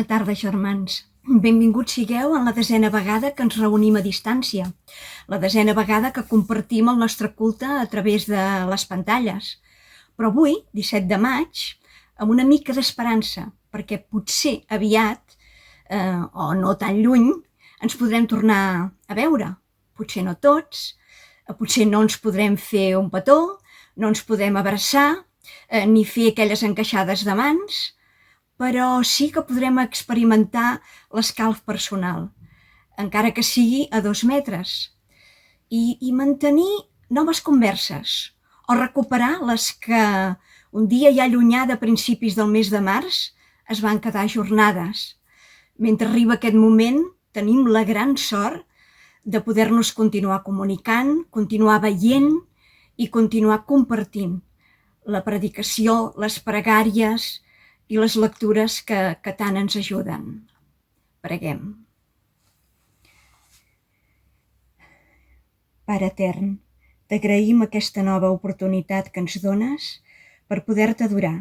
Bona tarda, germans. Benvinguts sigueu en la 10a vegada que ens reunim a distància. La 10a vegada que compartim el nostre culte a través de les pantalles. Però avui, 17 de maig, amb una mica d'esperança, perquè potser aviat, o no tan lluny, ens podrem tornar a veure. Potser no tots, potser no ens podrem fer un petó, no ens podem abraçar, ni fer aquelles encaixades de mans, però sí que podrem experimentar l'escalf personal, encara que sigui a 2 metres, i mantenir noves converses, o recuperar les que un dia ja llunyà de principis del mes de març es van quedar ajornades. Mentre arriba aquest moment, tenim la gran sort de poder-nos continuar comunicant, continuar veient i continuar compartint la predicació, les pregàries i les lectures que tant ens ajuden. Preguem. Pare etern, t'agraïm aquesta nova oportunitat que ens dones per poder-te adorar,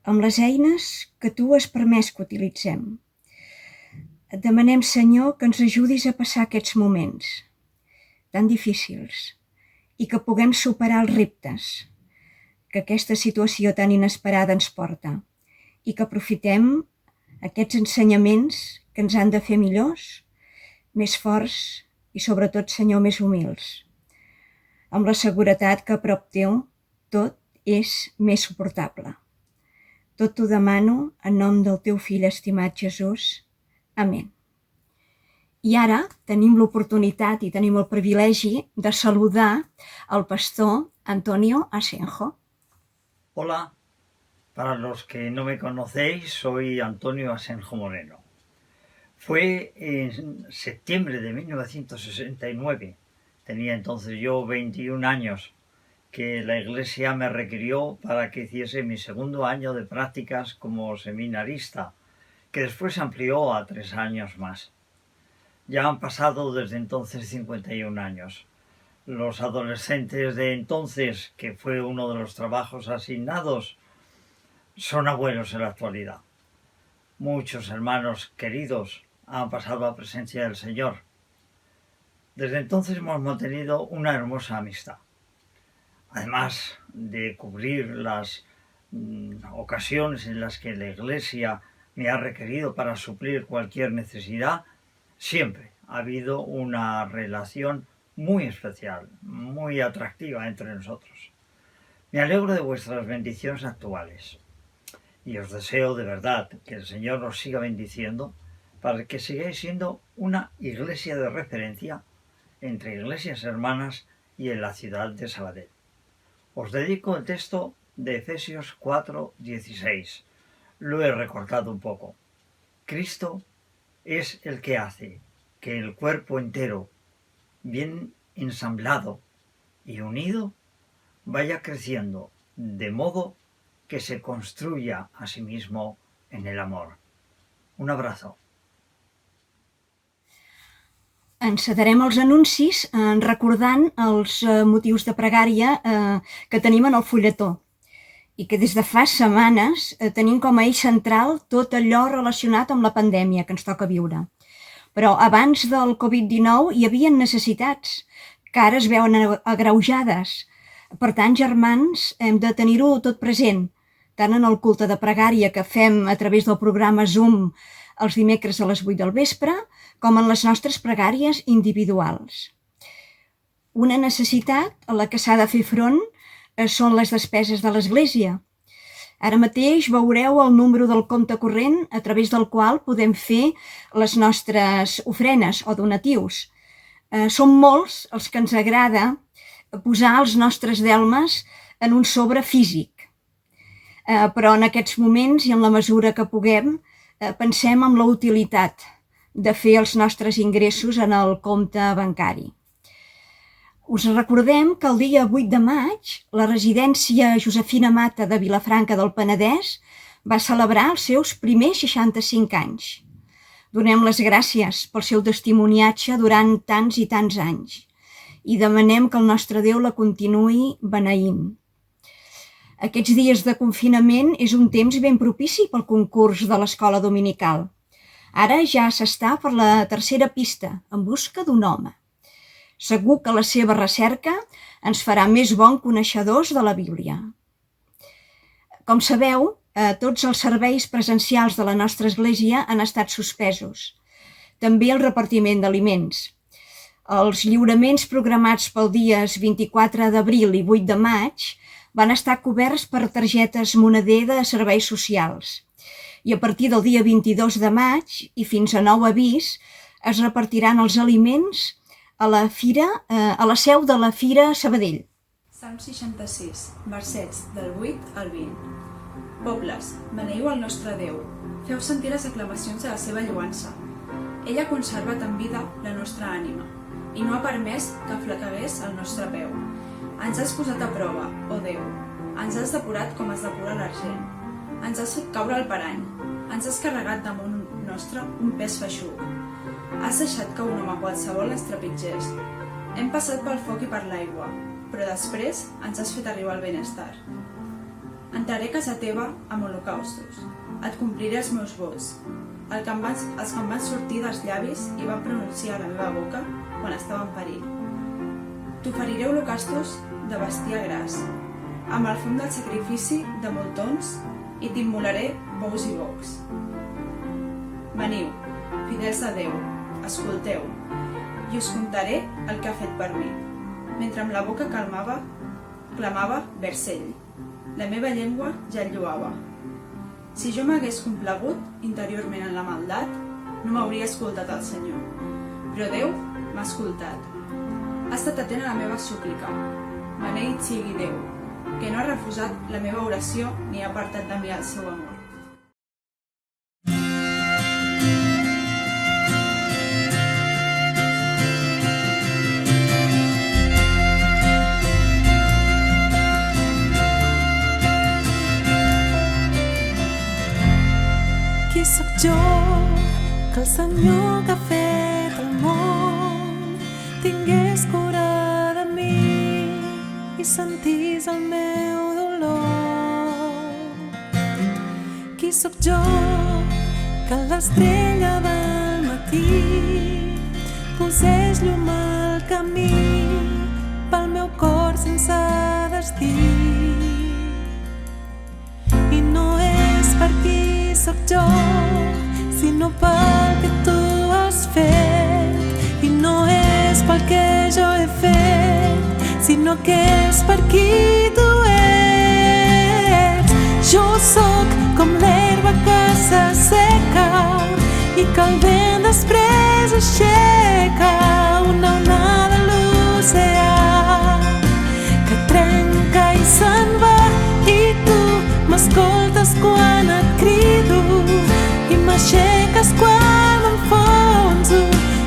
amb les eines que tu has permès que utilitzem. Et demanem, Senyor, que ens ajudis a passar aquests moments tan difícils i que puguem superar els reptes que aquesta situació tan inesperada ens porta i que aprofitem aquests ensenyaments que ens han de fer millors, més forts i sobretot, Senyor, més humils, amb la seguretat que a prop teu tot és més suportable. Tot t'ho demano en nom del teu fill estimat Jesús. Amén. I ara tenim l'oportunitat i tenim el privilegi de saludar el pastor Antonio Asenjo. Hola, para los que no me conocéis, soy Antonio Asenjo Moreno. Fue en septiembre de 1969, tenía entonces yo 21 años, que la Iglesia me requirió para que hiciese mi segundo año de prácticas como seminarista, que después se amplió a 3 años más. Ya han pasado desde entonces 51 años. Los adolescentes de entonces, que fue uno de los trabajos asignados, son abuelos en la actualidad. Muchos hermanos queridos han pasado a presencia del Señor. Desde entonces hemos mantenido una hermosa amistad. Además de cubrir las ocasiones en las que la Iglesia me ha requerido para suplir cualquier necesidad, siempre ha habido una relación muy especial, muy atractiva entre nosotros. Me alegro de vuestras bendiciones actuales y os deseo de verdad que el Señor os siga bendiciendo para que sigáis siendo una iglesia de referencia entre iglesias hermanas y en la ciudad de Sabadell. Os dedico el texto de Efesios 4:16. Lo he recortado un poco. Cristo es el que hace que el cuerpo entero, bien ensamblado y unido, vaya creciendo de modo que se construya a sí mismo en el amor. Un abrazo. Encetarem els anuncis recordant els motius de pregària que tenim en el fulletó i que des de fa setmanes tenim com a eix central tot allò relacionat amb la pandèmia que ens toca viure. Però abans del Covid-19 hi havia necessitats que ara es veuen agreujades. Per tant, germans, hem de tenir-ho tot present, tant en el culte de pregària que fem a través del programa Zoom els dimecres a les 8 del vespre, com en les nostres pregàries individuals. Una necessitat a la que s'ha de fer front són les despeses de l'Església. Ara mateix veureu el número del compte corrent a través del qual podem fer les nostres ofrenes o donatius. Són molts els que ens agrada posar els nostres delmes en un sobre físic. Però en aquests moments i en la mesura que puguem, pensem en la utilitat de fer els nostres ingressos en el compte bancari. Us recordem que el dia 8 de maig la residència Josefina Mata de Vilafranca del Penedès va celebrar els seus primers 65 anys. Donem les gràcies pel seu testimoniatge durant tants i tants anys i demanem que el nostre Déu la continuï beneint. Aquests dies de confinament és un temps ben propici pel concurs de l'escola dominical. Ara ja s'està per la tercera pista, en busca d'un home. Segur que la seva recerca ens farà més bons coneixedors de la Bíblia. Com sabeu, tots els serveis presencials de la nostra església han estat suspesos. També el repartiment d'aliments. Els lliuraments programats pel dies 24 d'abril i 8 de maig van estar coberts per targetes moneder de serveis socials. I a partir del dia 22 de maig i fins a nou avís es repartiran els aliments a la seu de la Fira Sabadell. Salm 66, versets del 8 al 20. Pobles, beneieu el nostre Déu, feu sentir les aclamacions de la seva lloança. Ell ha conservat en vida la nostra ànima i no ha permès que flaquegués el nostre peu. Ens has posat a prova, oh Déu, ens has depurat com es depura l'argent. Ens has fet caure el parany, ens has carregat damunt nostre un pes feixuc. Has deixat que un home qualsevol ens trepitgés. Hem passat pel foc i per l'aigua, però després ens has fet arribar al benestar. Entraré a casa teva amb holocaustos, et compliré els meus vots, els que em van sortir dels llavis i van pronunciar a la meva boca quan estava en perill. T'oferiré holocaustos de bestiar gras, amb el fum del sacrifici de moltons i t'immolaré bous i bocs. Veniu, fidels de Déu, escolteu, i us contaré el que ha fet per mi. Mentre amb la boca clamava vers ell. La meva llengua ja el lloava. Si jo m'hagués complagut interiorment en la maldat, no m'hauria escoltat el Senyor. Però Déu m'ha escoltat. Ha estat atent a la meva súplica. Beneït sigui Déu, que no ha refusat la meva oració ni ha apartat de mi el seu amor. Qui sóc jo, que el Senyor que ha fet el món tingués cura de mi i sentís el meu dolor? Qui sóc jo, que l'estrella del matí posés llum al camí pel meu cor sense destí? I no és per qui sóc jo, sinó pel que tu has fet. I no és pel que jo he fet, sinó que és per qui tu ets. Jo sóc com l'herba que s'asseca i que el vent després aixeca, una onada a l'oceà que trenca i se'n va, i tu m'escoltes quan et crido i m'aixeques quan m'enfonso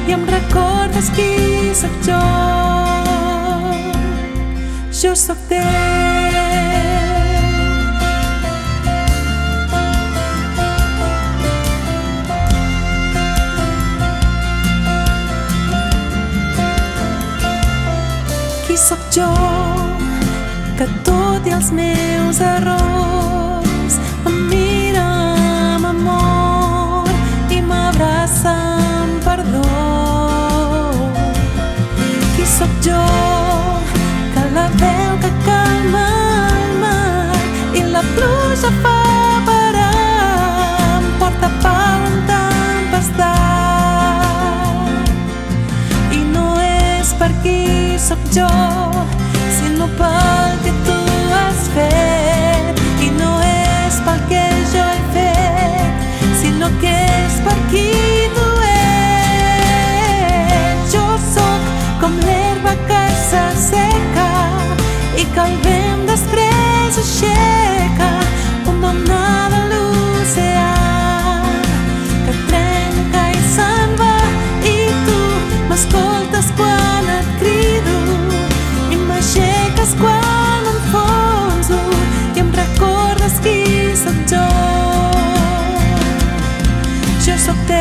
i em recordes qui sóc jo. Jo sóc teu. Qui sóc jo, que tot i els meus errors em mira amb amor i m'abraça amb perdó? Qui sóc jo, que la veu que calma el mar i la pluja fa parar em porta pau en tempestat? I no és per qui sóc jo, sinó pel que tu has fet. I no és pel que jo he fet, sinó que és per qui tu ets. Jo sóc com l'herba que s'asseca i que el vent després aixeca, una onada a l'oceà que trenca i se'n va, i tu m'escoltes quan et crido i m'aixeques quan m'enfonso i em recordes qui sóc jo. Jo sóc teu.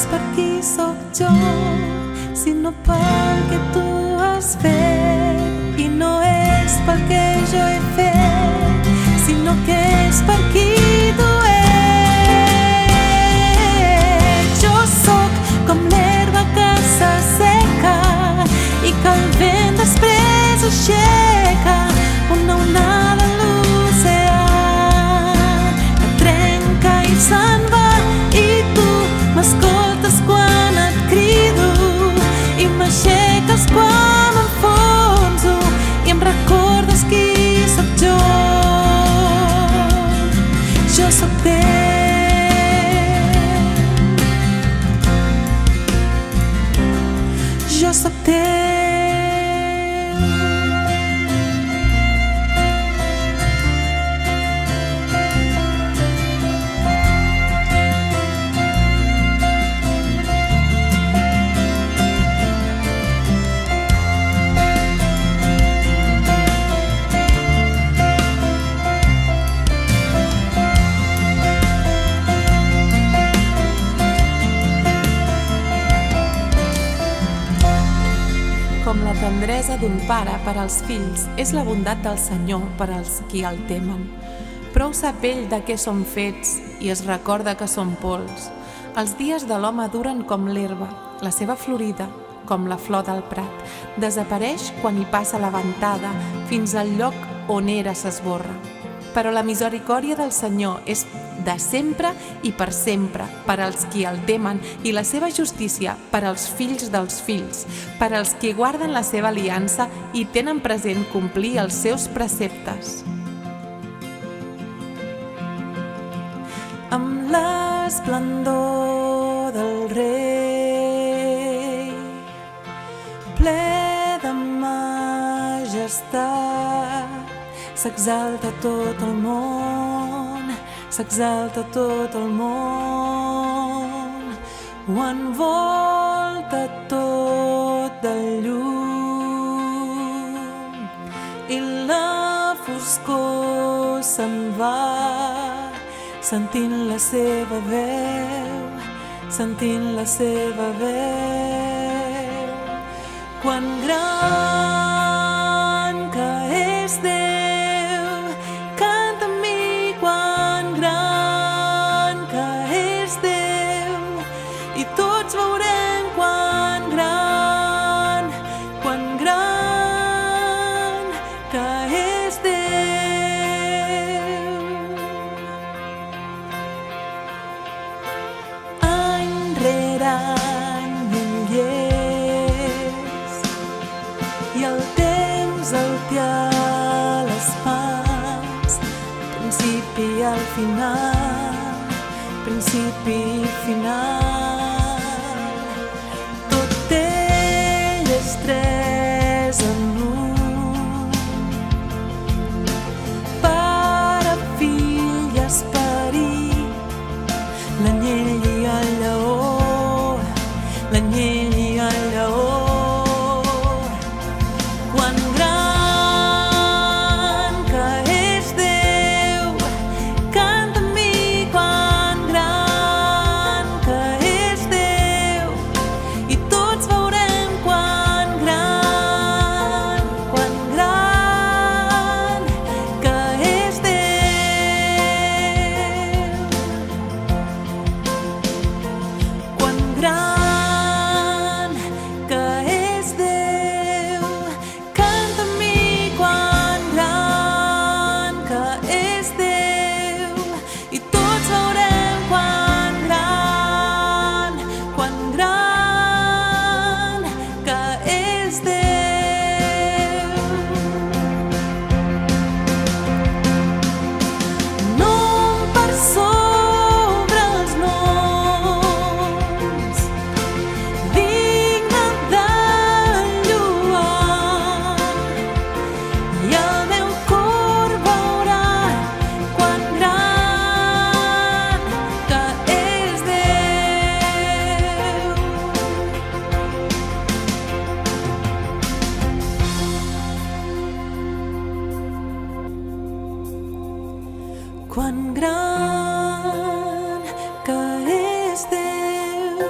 per qui sóc jo, sinó pel que tu has fet. I no és pel que jo he fet, sinó que és per qui tu ets. Jo sóc com l'herba que s'asseca i que el vent després aixeca, una onada en l'oceà que trenca i se'n va. I tu m'escoltes quan et crido i m'aixeques quan m'enfonso i em recordes qui sóc jo. Jo sóc teu, jo sóc teu. Com la tendresa d'un pare per als fills és la bondat del Senyor per als qui el temen. Prou sap ell de què som fets i es recorda que som pols. Els dies de l'home duren com l'herba, la seva florida com la flor del prat. Desapareix quan hi passa la ventada, fins al lloc on era s'esborra. Però la misericòrdia del Senyor és de sempre i per sempre per als qui el temen, i la seva justícia per als fills dels fills, per als qui guarden la seva aliança i tenen present complir els seus preceptes. Amb l'esplendor del rei, ple de majestat, s'exalta tot el món, s'exalta tot el món, ho envolta tot de llum i la foscor se'n va, sentint la seva veu, sentint la seva veu. Quan gran que és Déu, canta amb mi quan gran que és Déu, i tots veurem quan gran que és Déu. Any rere any ell és, i el temps el té a les mans, principi i al final, principi i final. Tot ell és tres en un, Pare, Fill i Esperit, l'anyell i el lleó, l'anyell i el lleó. Quan gran que és Déu, canta amb mi quan gran que és Déu, i tots veurem quan gran que és Déu. Quan gran que és Déu, canta amb mi quan gran que és Déu, i tots veurem quan gran que és Déu. Nom per sobre els noms, digne de lloar, i el meu cor veurà quan gran que és Déu. Quan gran que és Déu,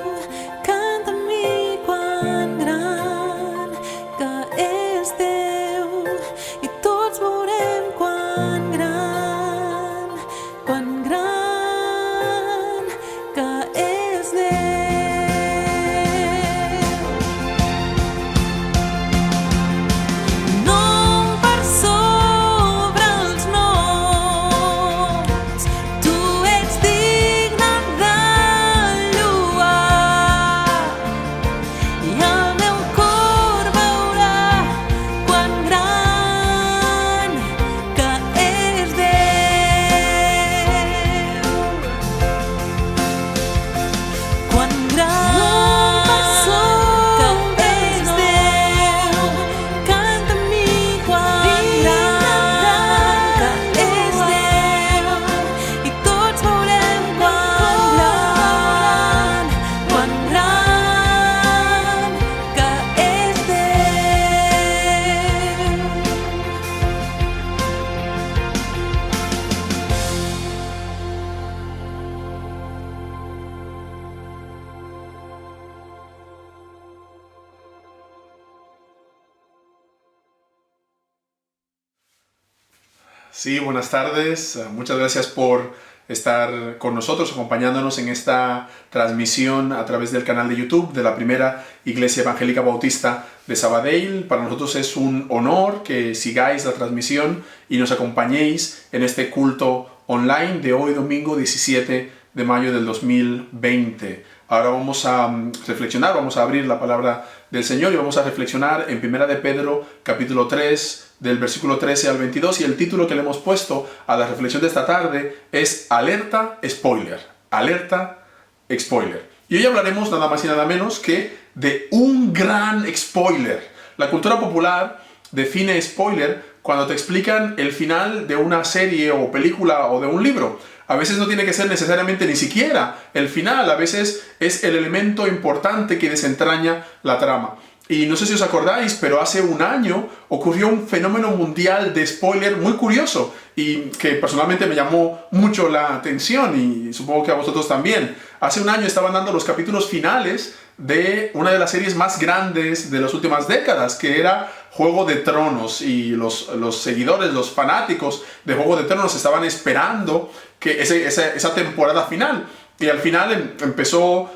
Sí, buenas tardes. Muchas gracias por estar con nosotros, acompañándonos en esta transmisión a través del canal de YouTube de la Primera Iglesia Evangélica Bautista de Sabadell. Para nosotros es un honor que sigáis la transmisión y nos acompañéis en este culto online de hoy, domingo 17 de mayo del 2020. Ahora vamos a reflexionar, vamos a abrir la palabra del Señor y vamos a reflexionar en 1 de Pedro, capítulo 3, del versículo 13 al 22, y el título que le hemos puesto a la reflexión de esta tarde es Alerta Spoiler. Alerta Spoiler. Y hoy hablaremos nada más y nada menos que de un gran spoiler. La cultura popular define spoiler cuando te explican el final de una serie o película o de un libro. A veces no tiene que ser necesariamente ni siquiera el final, a veces es el elemento importante que desentraña la trama. Y no sé si os acordáis, pero hace un año ocurrió un fenómeno mundial de spoiler muy curioso y que personalmente me llamó mucho la atención y supongo que a vosotros también. Hace un año estaban dando los capítulos finales de una de las series más grandes de las últimas décadas, que era Juego de Tronos, y los seguidores, los fanáticos de Juego de Tronos estaban esperando que esa temporada final. Y al final empezó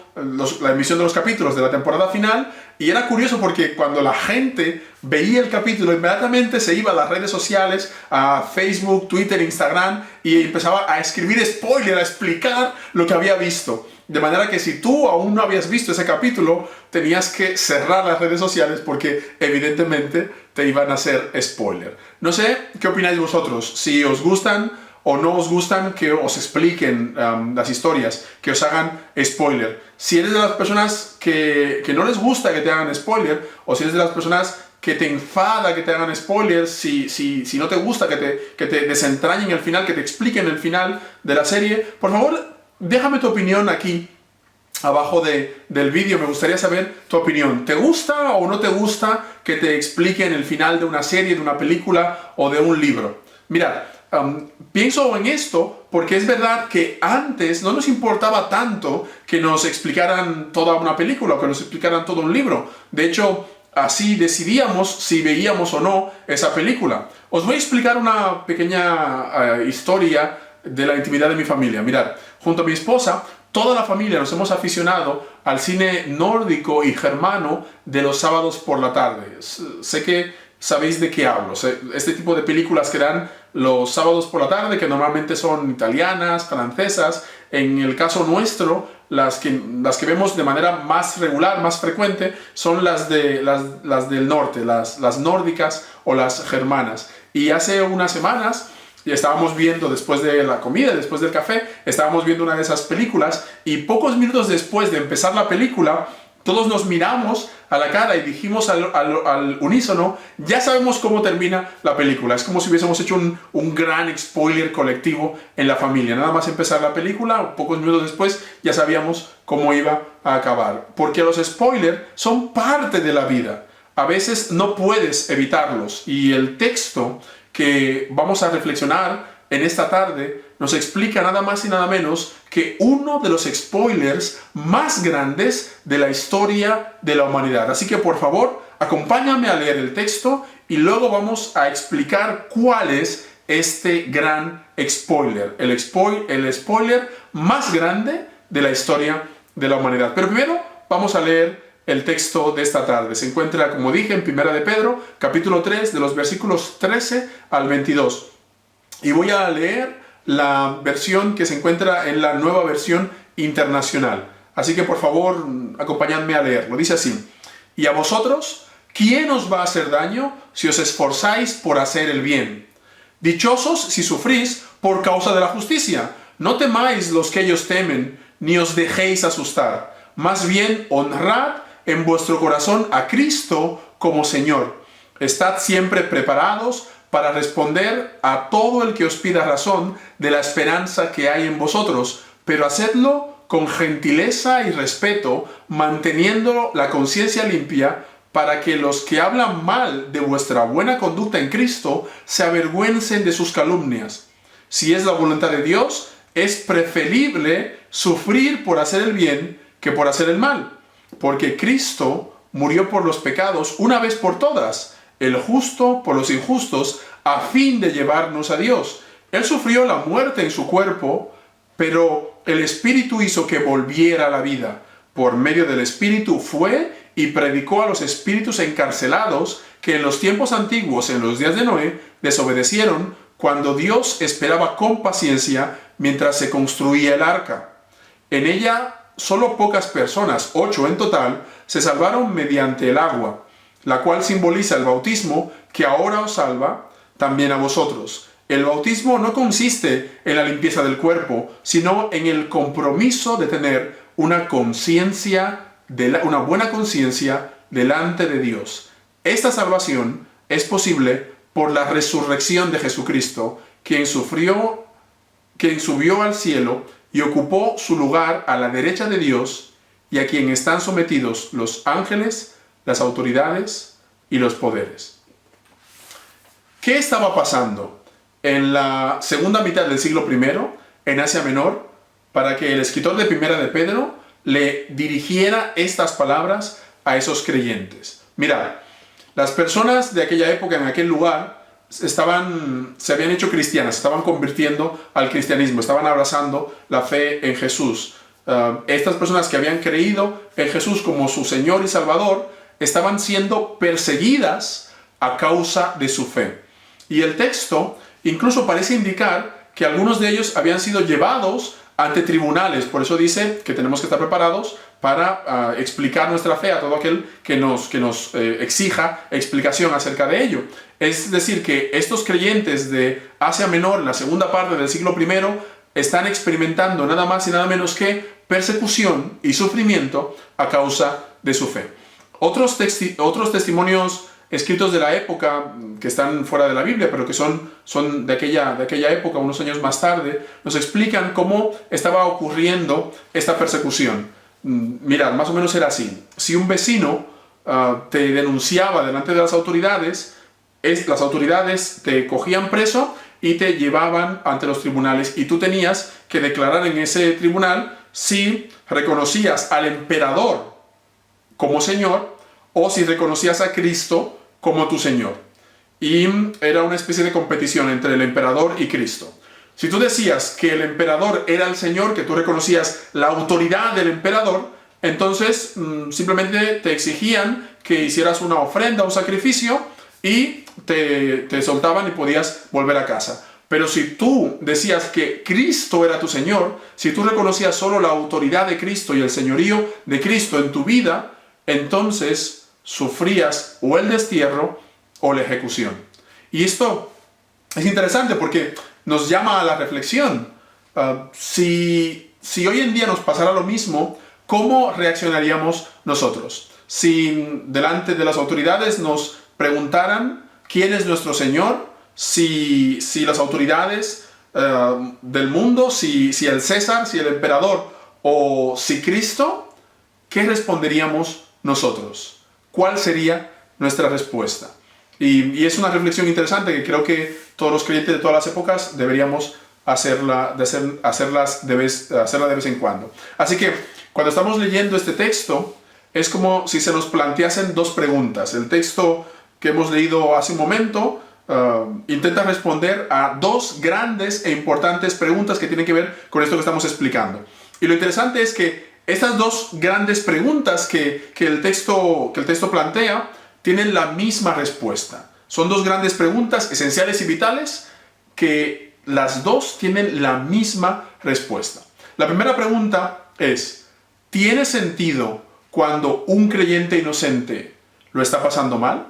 la emisión de los capítulos de la temporada final, y era curioso porque cuando la gente veía el capítulo inmediatamente se iba a las redes sociales, a Facebook, Twitter, Instagram, y empezaba a escribir spoiler, a explicar lo que había visto. De manera que si tú aún no habías visto ese capítulo, tenías que cerrar las redes sociales porque evidentemente te iban a hacer spoiler. No sé qué opináis vosotros, si os gustan o no os gustan que os expliquen las historias, que os hagan spoiler. Si eres de las personas que no les gusta que te hagan spoiler, o si eres de las personas que te enfada que te hagan spoilers, si no te gusta que te desentrañen el final, que te expliquen el final de la serie, por favor, déjame tu opinión aquí abajo del vídeo. Me gustaría saber tu opinión. ¿Te gusta o no te gusta que te expliquen el final de una serie, de una película o de un libro? Mirad, pienso en esto porque es verdad que antes no nos importaba tanto que nos explicaran toda una película o que nos explicaran todo un libro. De hecho, así decidíamos si veíamos o no esa película. Os voy a explicar una pequeña historia de la intimidad de mi familia. Mirad, junto a mi esposa, toda la familia nos hemos aficionado al cine nórdico y germano de los sábados por la tarde. Sé que sabéis de qué hablo. Este tipo de películas que dan los sábados por la tarde, que normalmente son italianas, francesas. En el caso nuestro, las que vemos de manera más regular, más frecuente, son las del norte, las nórdicas o las germanas. Y hace unas semanas, y estábamos viendo, después de la comida, después del café, estábamos viendo una de esas películas, y pocos minutos después de empezar la película, todos nos miramos a la cara y dijimos al unísono, ya sabemos cómo termina la película. Es como si hubiésemos hecho un gran spoiler colectivo en la familia. Nada más empezar la película, pocos minutos después ya sabíamos cómo iba a acabar. Porque los spoilers son parte de la vida. A veces no puedes evitarlos. Y el texto que vamos a reflexionar en esta tarde nos explica nada más y nada menos que uno de los spoilers más grandes de la historia de la humanidad. Así que por favor, acompáñame a leer el texto y luego vamos a explicar cuál es este gran spoiler, el spoiler más grande de la historia de la humanidad. Pero primero vamos a leer el texto de esta tarde. Se encuentra, como dije, en 1 de Pedro, capítulo 3, de los versículos 13 al 22. Y voy a leer la versión que se encuentra en la Nueva Versión Internacional. Así que por favor, acompañadme a leerlo. Dice así: y a vosotros, ¿quién os va a hacer daño si os esforzáis por hacer el bien? Dichosos si sufrís por causa de la justicia. No temáis los que ellos temen, ni os dejéis asustar. Más bien, honrad en vuestro corazón a Cristo como Señor. Estad siempre preparados para responder a todo el que os pida razón de la esperanza que hay en vosotros, pero hacedlo con gentileza y respeto, manteniendo la conciencia limpia, para que los que hablan mal de vuestra buena conducta en Cristo se avergüencen de sus calumnias. Si es la voluntad de Dios, es preferible sufrir por hacer el bien que por hacer el mal, porque Cristo murió por los pecados una vez por todas, el justo por los injustos, a fin de llevarnos a Dios. Él sufrió la muerte en su cuerpo, pero el Espíritu hizo que volviera a la vida. Por medio del Espíritu fue y predicó a los espíritus encarcelados que en los tiempos antiguos, en los días de Noé, desobedecieron cuando Dios esperaba con paciencia mientras se construía el arca. En ella, solo pocas personas, 8 en total, se salvaron mediante el agua, la cual simboliza el bautismo que ahora os salva también a vosotros. El bautismo no consiste en la limpieza del cuerpo, sino en el compromiso de tener una buena conciencia delante de Dios. Esta salvación es posible por la resurrección de Jesucristo, quien subió al cielo y ocupó su lugar a la derecha de Dios, y a quien están sometidos los ángeles, las autoridades y los poderes. ¿Qué estaba pasando en la segunda mitad del siglo I, en Asia Menor, para que el escritor de Primera de Pedro le dirigiera estas palabras a esos creyentes? Mirad, las personas de aquella época, en aquel lugar, se habían hecho cristianas, estaban convirtiendo al cristianismo, estaban abrazando la fe en Jesús. Estas personas que habían creído en Jesús como su Señor y Salvador, estaban siendo perseguidas a causa de su fe. Y el texto incluso parece indicar que algunos de ellos habían sido llevados ante tribunales. Por eso dice que tenemos que estar preparados para explicar nuestra fe a todo aquel que nos exija explicación acerca de ello. Es decir, que estos creyentes de Asia Menor, en la segunda parte del siglo I, están experimentando nada más y nada menos que persecución y sufrimiento a causa de su fe. Otros testimonios escritos de la época, que están fuera de la Biblia, pero que son de aquella época, unos años más tarde, nos explican cómo estaba ocurriendo esta persecución. Mirad, más o menos era así. Si un vecino te denunciaba delante de las autoridades te cogían preso y te llevaban ante los tribunales, y tú tenías que declarar en ese tribunal si reconocías al emperador como Señor o si reconocías a Cristo como tu Señor. Y era una especie de competición entre el emperador y Cristo. Si tú decías que el emperador era el Señor, que tú reconocías la autoridad del emperador, entonces simplemente te exigían que hicieras una ofrenda, un sacrificio, y te soltaban y podías volver a casa. Pero si tú decías que Cristo era tu Señor, si tú reconocías solo la autoridad de Cristo y el señorío de Cristo en tu vida, entonces sufrías o el destierro o la ejecución. Y esto es interesante porque nos llama a la reflexión. Si hoy en día nos pasara lo mismo, ¿cómo reaccionaríamos nosotros? Si delante de las autoridades nos preguntaran quién es nuestro Señor, si las autoridades del mundo, si el César, si el emperador o si Cristo, ¿qué responderíamos nosotros? ¿Cuál sería nuestra respuesta? Y es una reflexión interesante que creo que todos los creyentes de todas las épocas deberíamos hacerla de vez en cuando. Así que cuando estamos leyendo este texto, es como si se nos planteasen dos preguntas. El texto que hemos leído hace un momento intenta responder a dos grandes e importantes preguntas que tienen que ver con esto que estamos explicando. Y lo interesante es que estas dos grandes preguntas que el texto plantea tienen la misma respuesta. Son dos grandes preguntas esenciales y vitales que las dos tienen la misma respuesta. La primera pregunta es: ¿tiene sentido cuando un creyente inocente lo está pasando mal?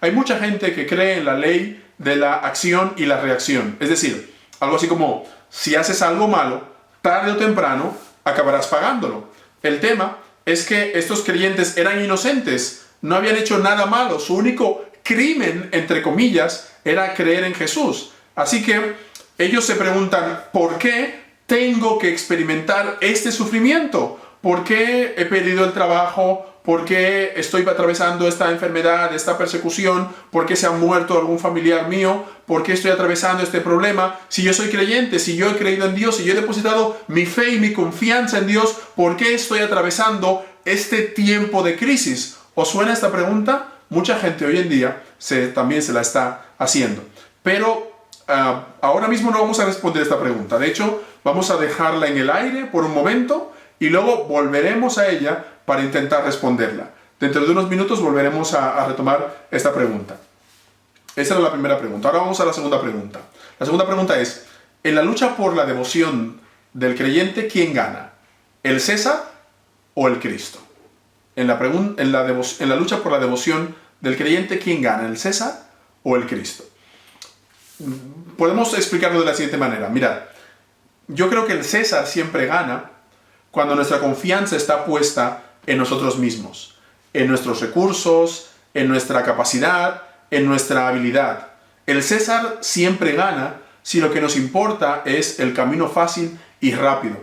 Hay mucha gente que cree en la ley de la acción y la reacción. Es decir, algo así como, si haces algo malo, tarde o temprano acabarás pagándolo. El tema es que estos creyentes eran inocentes, no habían hecho nada malo. Su único crimen, entre comillas, era creer en Jesús. Así que ellos se preguntan, ¿por qué tengo que experimentar este sufrimiento? ¿Por qué he perdido el trabajo? ¿Por qué estoy atravesando esta enfermedad, esta persecución? ¿Por qué se ha muerto algún familiar mío? ¿Por qué estoy atravesando este problema? Si yo soy creyente, si yo he creído en Dios, si yo he depositado mi fe y mi confianza en Dios, ¿por qué estoy atravesando este tiempo de crisis? ¿Os suena esta pregunta? mucha gente hoy en día también se la está haciendo. Pero ahora mismo no vamos a responder esta pregunta. De hecho, vamos a dejarla en el aire por un momento y luego volveremos a ella para intentar responderla. Dentro de unos minutos volveremos a retomar esta pregunta. Esa era la primera pregunta. Ahora vamos a la segunda pregunta. La segunda pregunta es, en la lucha por la devoción del creyente, ¿quién gana? ¿El César o el Cristo? En la lucha por la devoción del creyente, ¿quién gana? ¿El César o el Cristo? Podemos explicarlo de la siguiente manera. Mirad, yo creo que el César siempre gana cuando nuestra confianza está puesta en nosotros mismos, en nuestros recursos, en nuestra capacidad, en nuestra habilidad. El César siempre gana si lo que nos importa es el camino fácil y rápido.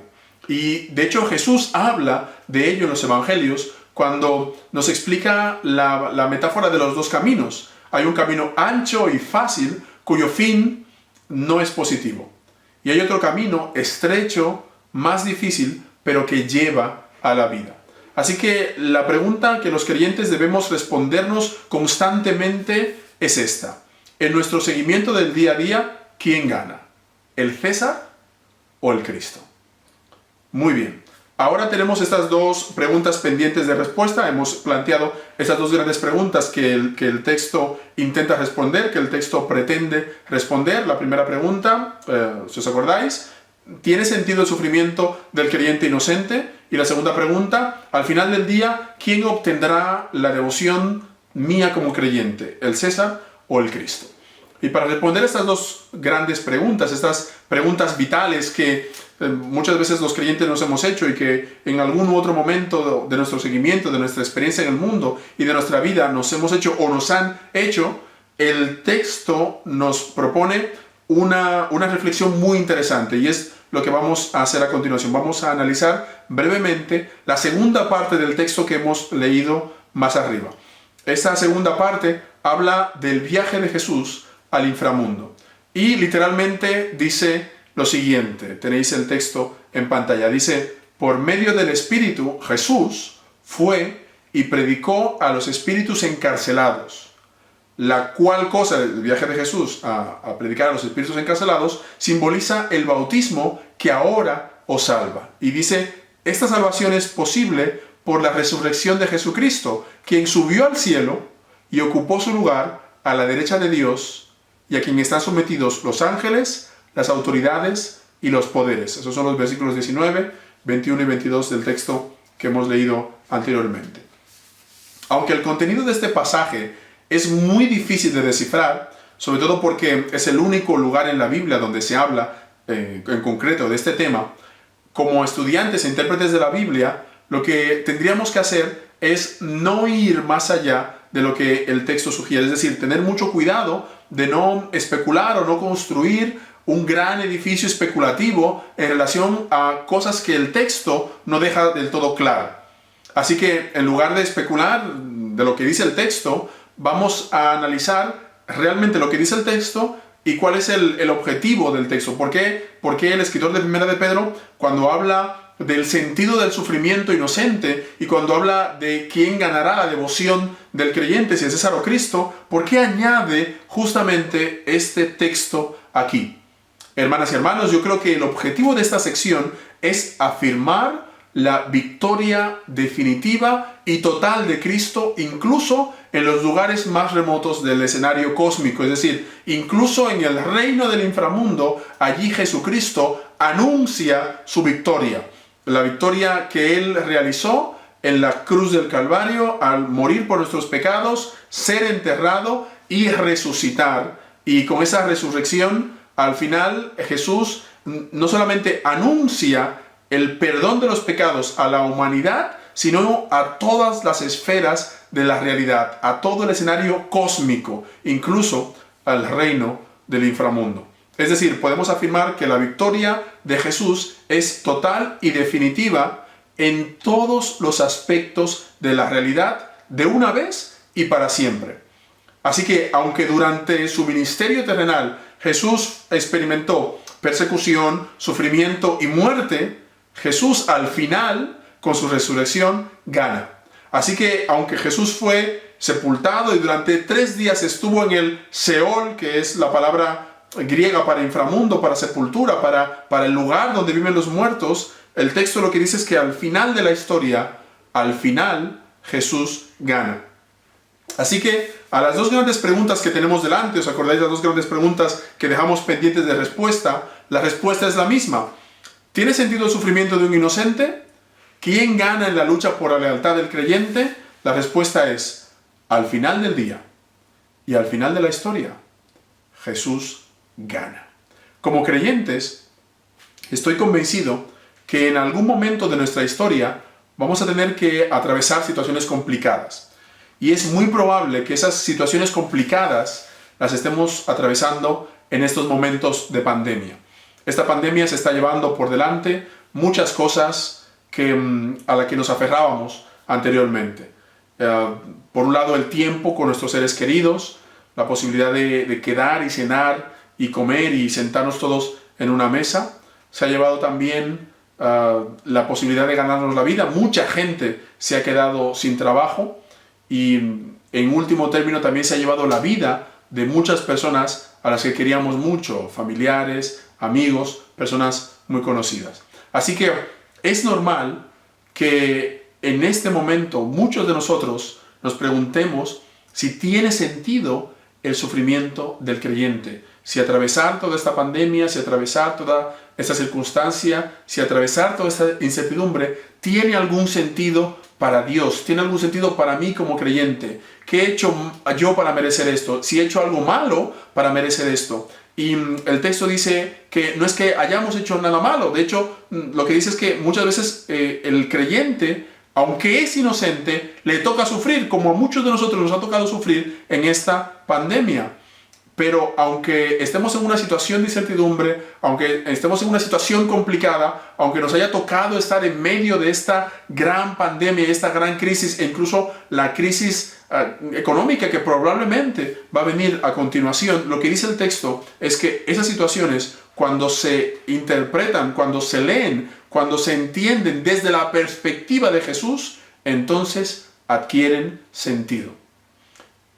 Y de hecho Jesús habla de ello en los evangelios cuando nos explica la metáfora de los dos caminos. Hay un camino ancho y fácil cuyo fin no es positivo. Y hay otro camino estrecho, más difícil, pero que lleva a la vida. Así que la pregunta que los creyentes debemos respondernos constantemente es esta. En nuestro seguimiento del día a día, ¿quién gana? ¿El César o el Cristo? Muy bien. Ahora tenemos estas dos preguntas pendientes de respuesta. Hemos planteado estas dos grandes preguntas que el texto intenta responder, que el texto pretende responder. La primera pregunta, si os acordáis, ¿tiene sentido el sufrimiento del creyente inocente? Y la segunda pregunta, al final del día, ¿quién obtendrá la devoción mía como creyente? ¿El César o el Cristo? Y para responder estas dos grandes preguntas, estas preguntas vitales que muchas veces los creyentes nos hemos hecho y que en algún otro momento de nuestro seguimiento, de nuestra experiencia en el mundo y de nuestra vida nos hemos hecho o nos han hecho, el texto nos propone una reflexión muy interesante y es lo que vamos a hacer a continuación. Vamos a analizar brevemente la segunda parte del texto que hemos leído más arriba. Esta segunda parte habla del viaje de Jesús al inframundo y literalmente dice lo siguiente. Tenéis el texto en pantalla. Dice, por medio del Espíritu, Jesús fue y predicó a los espíritus encarcelados. La cual cosa, el viaje de Jesús a predicar a los espíritus encarcelados, simboliza el bautismo que ahora os salva. Y dice, esta salvación es posible por la resurrección de Jesucristo, quien subió al cielo y ocupó su lugar a la derecha de Dios, y a quien están sometidos los ángeles, las autoridades y los poderes. Esos son los versículos 19, 21 y 22 del texto que hemos leído anteriormente. Aunque el contenido de este pasaje es muy difícil de descifrar, sobre todo porque es el único lugar en la Biblia donde se habla en concreto de este tema, como estudiantes e intérpretes de la Biblia, lo que tendríamos que hacer es no ir más allá de lo que el texto sugiere, es decir, tener mucho cuidado de no especular o no construir un gran edificio especulativo en relación a cosas que el texto no deja del todo claro. Así que en lugar de especular de lo que dice el texto, vamos a analizar realmente lo que dice el texto y cuál es el objetivo del texto. ¿Por qué el escritor de Primera de Pedro, cuando habla del sentido del sufrimiento inocente y cuando habla de quién ganará la devoción del creyente, si es César o Cristo, por qué añade justamente este texto aquí? Hermanas y hermanos, yo creo que el objetivo de esta sección es afirmar la victoria definitiva y total de Cristo, incluso en los lugares más remotos del escenario cósmico, es decir, incluso en el reino del inframundo, allí Jesucristo anuncia su victoria, la victoria que Él realizó en la cruz del Calvario al morir por nuestros pecados, ser enterrado y resucitar. Y con esa resurrección, al final Jesús no solamente anuncia el perdón de los pecados a la humanidad, sino a todas las esferas de la realidad, a todo el escenario cósmico, incluso al reino del inframundo. Es decir, podemos afirmar que la victoria de Jesús es total y definitiva en todos los aspectos de la realidad, de una vez y para siempre. Así que, aunque durante su ministerio terrenal Jesús experimentó persecución, sufrimiento y muerte, Jesús al final, con su resurrección, gana. Así que aunque Jesús fue sepultado y durante 3 días estuvo en el Seol, que es la palabra griega para inframundo, para sepultura, para el lugar donde viven los muertos, el texto lo que dice es que al final de la historia, al final Jesús gana. Así que a las 2 grandes preguntas que tenemos delante, ¿os acordáis de las 2 grandes preguntas que dejamos pendientes de respuesta? La respuesta es la misma. ¿Tiene sentido el sufrimiento de un inocente? ¿Quién gana en la lucha por la lealtad del creyente? La respuesta es, al final del día y al final de la historia, Jesús gana. Como creyentes, estoy convencido que en algún momento de nuestra historia vamos a tener que atravesar situaciones complicadas. Y es muy probable que esas situaciones complicadas las estemos atravesando en estos momentos de pandemia. Esta pandemia se está llevando por delante muchas cosas a las que nos aferrábamos anteriormente. Por un lado, el tiempo con nuestros seres queridos, la posibilidad de quedar y cenar y comer y sentarnos todos en una mesa. Se ha llevado también la posibilidad de ganarnos la vida. Mucha gente se ha quedado sin trabajo y en último término también se ha llevado la vida de muchas personas a las que queríamos mucho, familiares, amigos, personas muy conocidas. Así que es normal que en este momento muchos de nosotros nos preguntemos si tiene sentido el sufrimiento del creyente, si atravesar toda esta pandemia, si atravesar toda esta circunstancia, si atravesar toda esta incertidumbre tiene algún sentido para Dios, tiene algún sentido para mí como creyente. ¿Qué he hecho yo para merecer esto? Si he hecho algo malo para merecer esto. Y el texto dice que no es que hayamos hecho nada malo. De hecho, lo que dice es que muchas veces el creyente, aunque es inocente, le toca sufrir, como a muchos de nosotros nos ha tocado sufrir en esta pandemia. Pero aunque estemos en una situación de incertidumbre, aunque estemos en una situación complicada, aunque nos haya tocado estar en medio de esta gran pandemia, esta gran crisis, e incluso la crisis económica que probablemente va a venir a continuación, lo que dice el texto es que esas situaciones, cuando se interpretan, cuando se leen, cuando se entienden desde la perspectiva de Jesús, entonces adquieren sentido.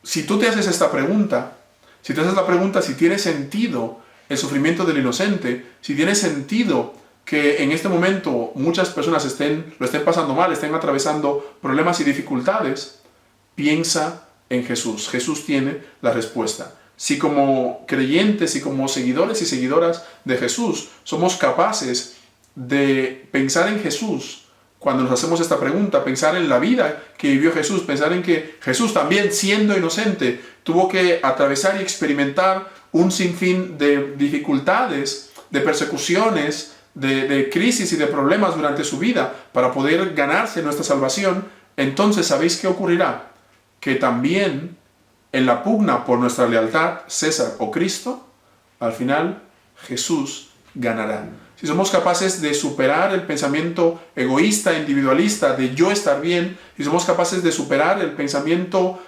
Si tú te haces esta pregunta, si te haces la pregunta si tiene sentido el sufrimiento del inocente, si tiene sentido que en este momento muchas personas lo estén pasando mal, estén atravesando problemas y dificultades, piensa en Jesús. Jesús tiene la respuesta. Si como creyentes y como seguidores y seguidoras de Jesús somos capaces de pensar en Jesús cuando nos hacemos esta pregunta, pensar en la vida que vivió Jesús, pensar en que Jesús también siendo inocente tuvo que atravesar y experimentar un sinfín de dificultades, de persecuciones, de crisis y de problemas durante su vida para poder ganarse nuestra salvación, entonces ¿sabéis qué ocurrirá? Que también en la pugna por nuestra lealtad, César o Cristo, al final Jesús ganará. Si somos capaces de superar el pensamiento egoísta, individualista, de yo estar bien, si somos capaces de superar el pensamiento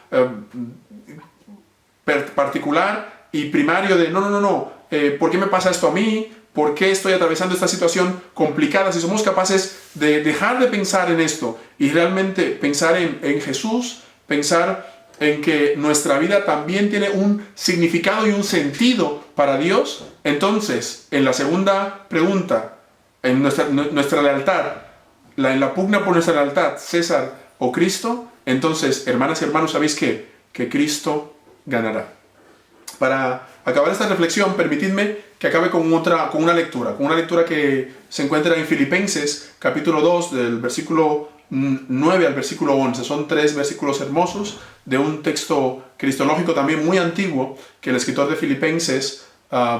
particular y primario de no, ¿por qué me pasa esto a mí? ¿Por qué estoy atravesando esta situación complicada? Si somos capaces de dejar de pensar en esto y realmente pensar en Jesús, pensar en que nuestra vida también tiene un significado y un sentido para Dios, entonces, en la segunda pregunta, en nuestra lealtad, en la pugna por nuestra lealtad, César o Cristo, entonces, hermanas y hermanos, ¿sabéis qué? Que Cristo ganará. Para acabar esta reflexión, permitidme que acabe con una lectura que se encuentra en Filipenses, capítulo 2, del versículo 9 al versículo 11. Son 3 versículos hermosos de un texto cristológico también muy antiguo que el escritor de Filipenses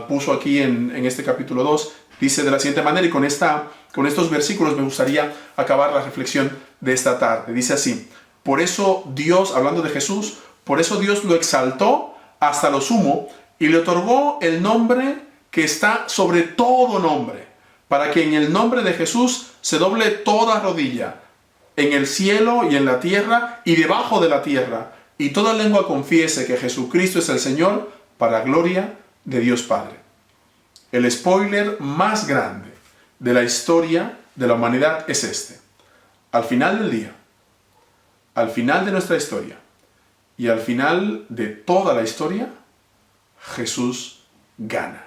puso aquí en este capítulo 2. Dice de la siguiente manera, y con estos versículos me gustaría acabar la reflexión de esta tarde. Dice así: por eso Dios, hablando de Jesús, por eso Dios lo exaltó hasta lo sumo y le otorgó el nombre que está sobre todo nombre, para que en el nombre de Jesús se doble toda rodilla, en el cielo y en la tierra y debajo de la tierra, y toda lengua confiese que Jesucristo es el Señor, para gloria de Dios Padre. El spoiler más grande de la historia de la humanidad es este: al final del día, al final de nuestra historia y al final de toda la historia, Jesús gana.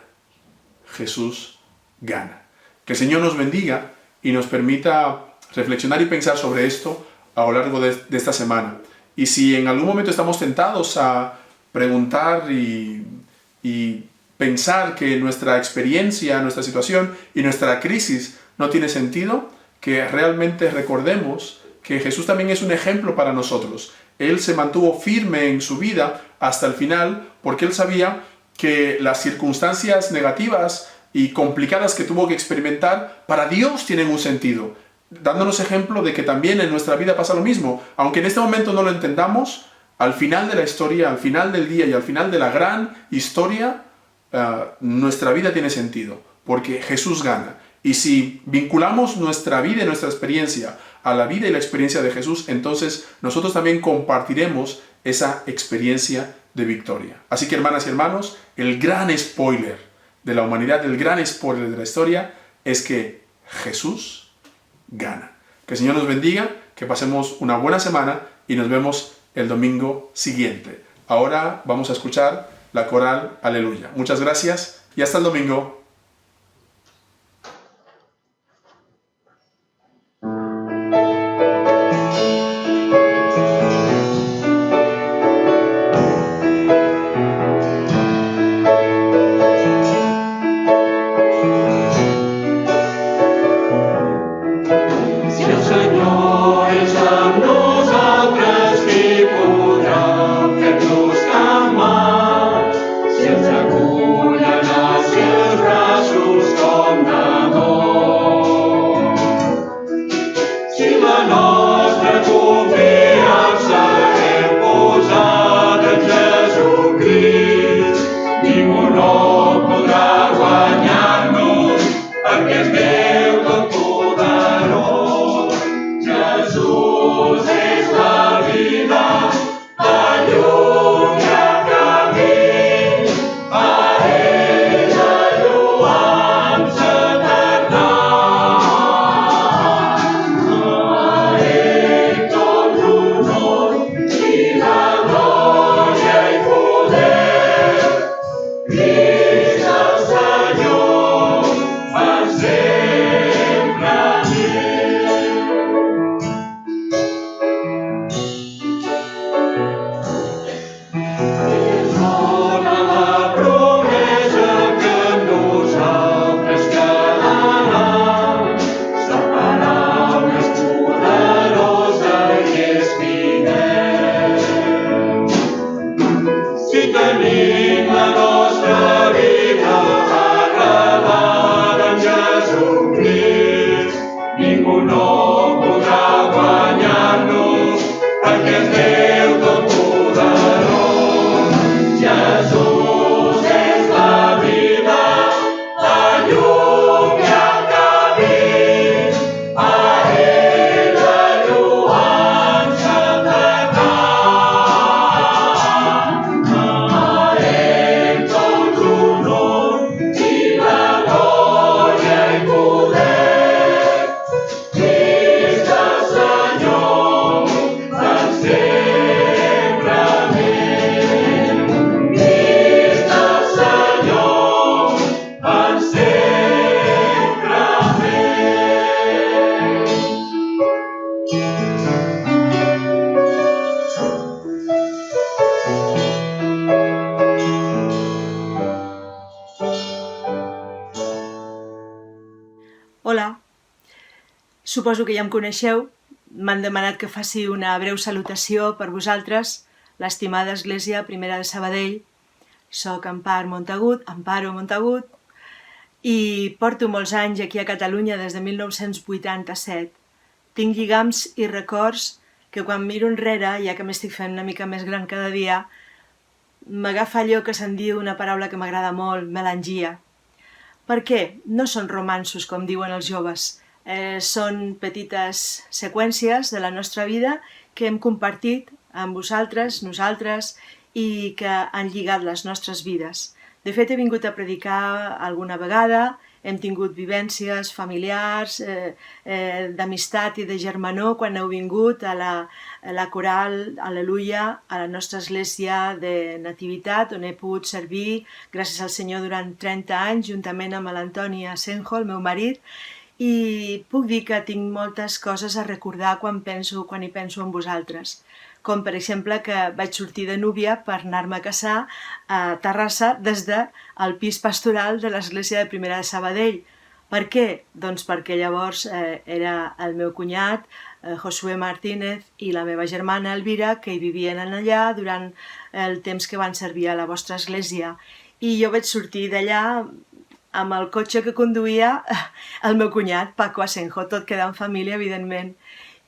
Jesús gana. Que el Señor nos bendiga y nos permita reflexionar y pensar sobre esto a lo largo de esta semana. Y si en algún momento estamos tentados a preguntar y pensar que nuestra experiencia, nuestra situación y nuestra crisis no tiene sentido, que realmente recordemos que Jesús también es un ejemplo para nosotros. Él se mantuvo firme en su vida hasta el final porque él sabía que las circunstancias negativas y complicadas que tuvo que experimentar para Dios tienen un sentido, dándonos ejemplo de que también en nuestra vida pasa lo mismo. Aunque en este momento no lo entendamos, al final de la historia, al final del día y al final de la gran historia, nuestra vida tiene sentido, porque Jesús gana. Y si vinculamos nuestra vida y nuestra experiencia a la vida y la experiencia de Jesús, entonces nosotros también compartiremos esa experiencia de victoria. Así que, hermanas y hermanos, el gran spoiler de la humanidad, el gran spoiler de la historia, es que Jesús gana. Que el Señor nos bendiga, que pasemos una buena semana y nos vemos el domingo siguiente. Ahora vamos a escuchar la coral Aleluya. Muchas gracias y hasta el domingo. Hola, suposo que ja em coneixeu. M'han demanat que faci una breu salutació per vosaltres, l'estimada Església Primera de Sabadell. Soc Amparo Montagut, i porto molts anys aquí a Catalunya des de 1987. Tinc lligams i records que quan miro enrere, ja que m'estic fent una mica més gran cada dia, m'agafa allò que se'n diu una paraula que m'agrada molt, melangia. Per què? No són romanços, com diuen els joves. Són petites seqüències de la nostra vida que hem compartit amb vosaltres, nosaltres, i que han lligat les nostres vides. De fet, he vingut a predicar alguna vegada, hem tingut vivències familiars, d'amistat i de germanor quan heu vingut a la coral Al·leluia, a la nostra església de Nativitat, on he pogut servir, gràcies al Senyor, durant 30 anys, juntament amb l'Antoni Asenjo, el meu marit, i puc dir que tinc moltes coses a recordar quan hi penso en vosaltres. Com per exemple que vaig sortir de núvia per anar-me a casar a Terrassa des del pis pastoral de l'església de Primera de Sabadell. Per què? Doncs perquè llavors era el meu cunyat, Josué Martínez, i la meva germana Elvira, que hi vivien allà durant el temps que van servir a la vostra església. I jo vaig sortir d'allà amb el cotxe que conduïa el meu cunyat, Paco Asenjo, tot queda en família, evidentment.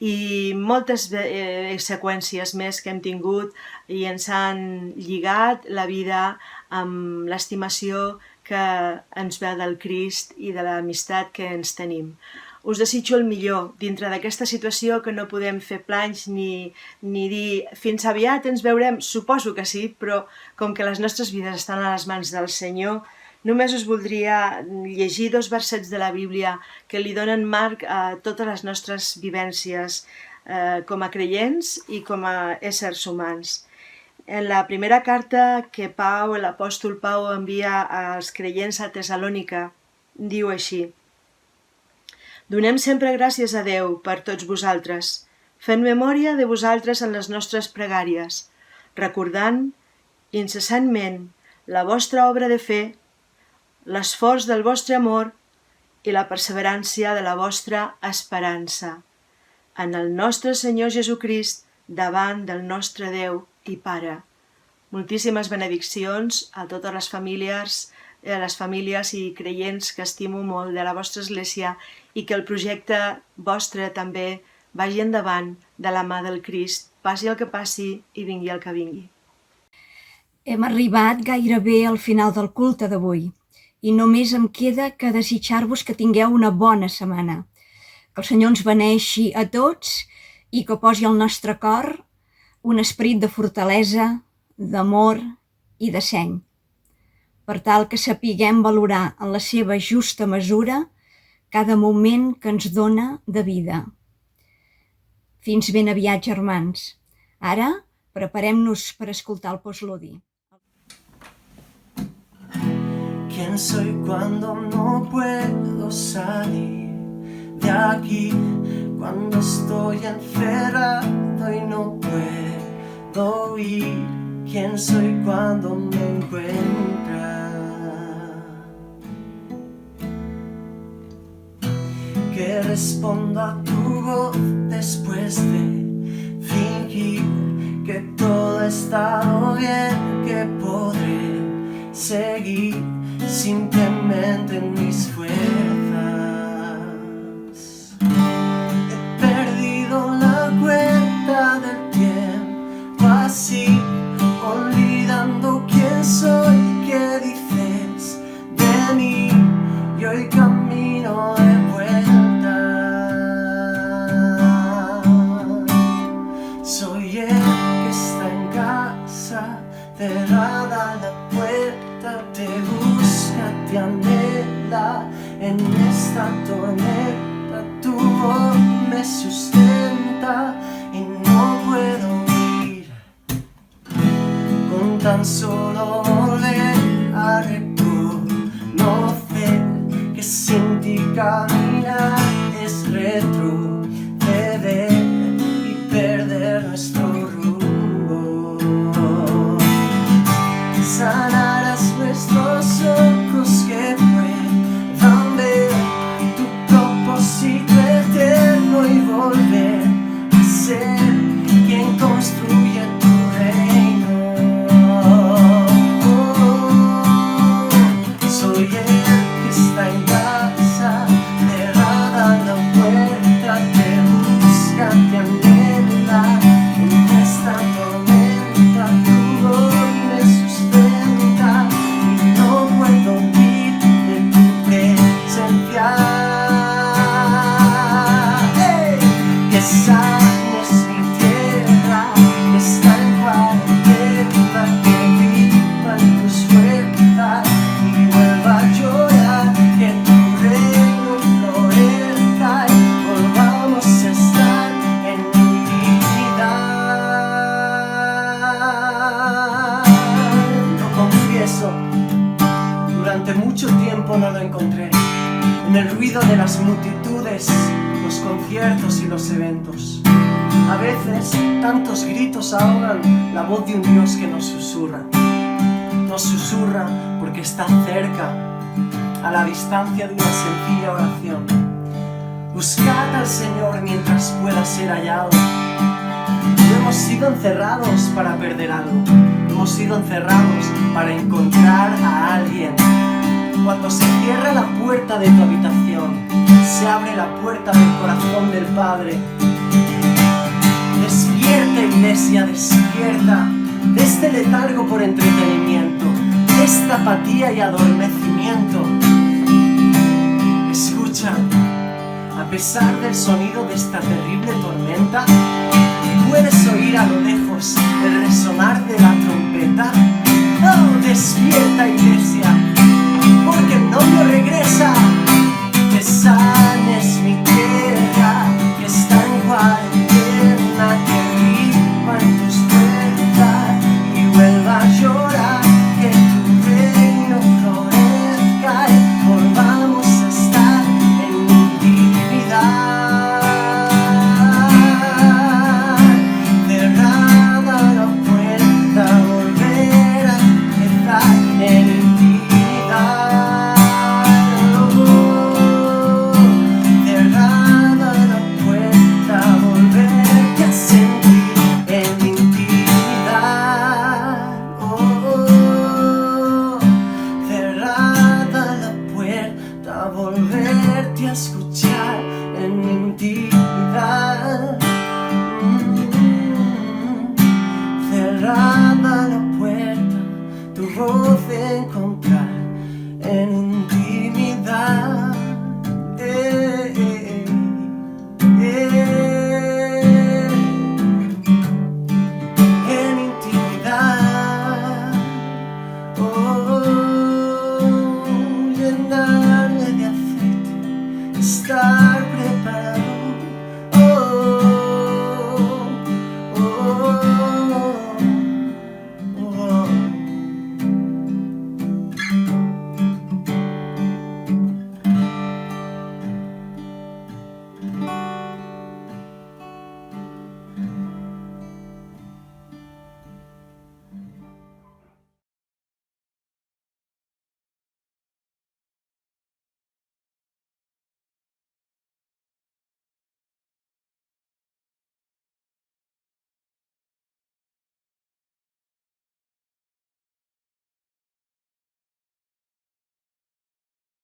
I moltes seqüències més que hem tingut i ens han lligat la vida amb l'estimació que ens ve del Crist i de l'amistat que ens tenim. Us desitjo el millor dintre d'aquesta situació, que no podem fer planys ni dir fins aviat ens veurem, suposo que sí, però com que les nostres vides estan a les mans del Senyor, només us voldria llegir 2 versets de la Bíblia que li donen marc a totes les nostres vivències com a creients i com a éssers humans. En la primera carta que l'apòstol Pau envia als creients a Tessalònica, diu així: Donem sempre gràcies a Déu per tots vosaltres, fent memòria de vosaltres en les nostres pregàries, recordant incessantment la vostra obra de fe, l'esforç del vostre amor i la perseverància de la vostra esperança en el nostre Senyor Jesucrist davant del nostre Déu i Pare. Moltíssimes benediccions a totes les famílies i creients que estimo molt de la vostra església i que el projecte vostre també vagi endavant de la mà del Crist, passi el que passi i vingui el que vingui. Hem arribat gairebé al final del culte d'avui. I només em queda que desitjar-vos que tingueu una bona setmana. Que el Senyor ens beneixi a tots i que posi al nostre cor un esperit de fortalesa, d'amor i de seny, per tal que sapiguem valorar en la seva justa mesura cada moment que ens dona de vida. Fins ben aviat, germans. Ara preparem-nos per escoltar el postludi. ¿Quién soy cuando no puedo salir de aquí? Cuando estoy encerrado y no puedo ir. ¿Quién soy cuando me encuentras? Que respondo a tu voz después de fingir que todo ha estado bien, que podré seguir simplemente en mis fuerzas. He perdido la cuenta del tiempo así, olvidando quién soy, qué dices de mí, y hoy camino de vuelta. Soy el que está en casa, cerrada la puerta, te busca, te anhela en esta tormenta. Tu voz me sustenta y no puedo huir. Con tan solo volver a reconocer que sin ti caminar es retroceder y perder nuestro rumbo. Sanarás nuestros ojos que puedan ver tu propósito eterno y volver a ser quien construye tu reino. ruido de las multitudes, los conciertos y los eventos. A veces, tantos gritos ahogan la voz de un Dios que nos susurra. Nos susurra porque está cerca, a la distancia de una sencilla oración. Buscad al Señor mientras pueda ser hallado. No hemos sido encerrados para perder algo, hemos sido encerrados para encontrar a alguien. Cuando se cierra la puerta de tu habitación, se abre la puerta del corazón del Padre. Despierta, iglesia, despierta de este letargo por entretenimiento, de esta apatía y adormecimiento. Escucha, a pesar del sonido de esta terrible tormenta,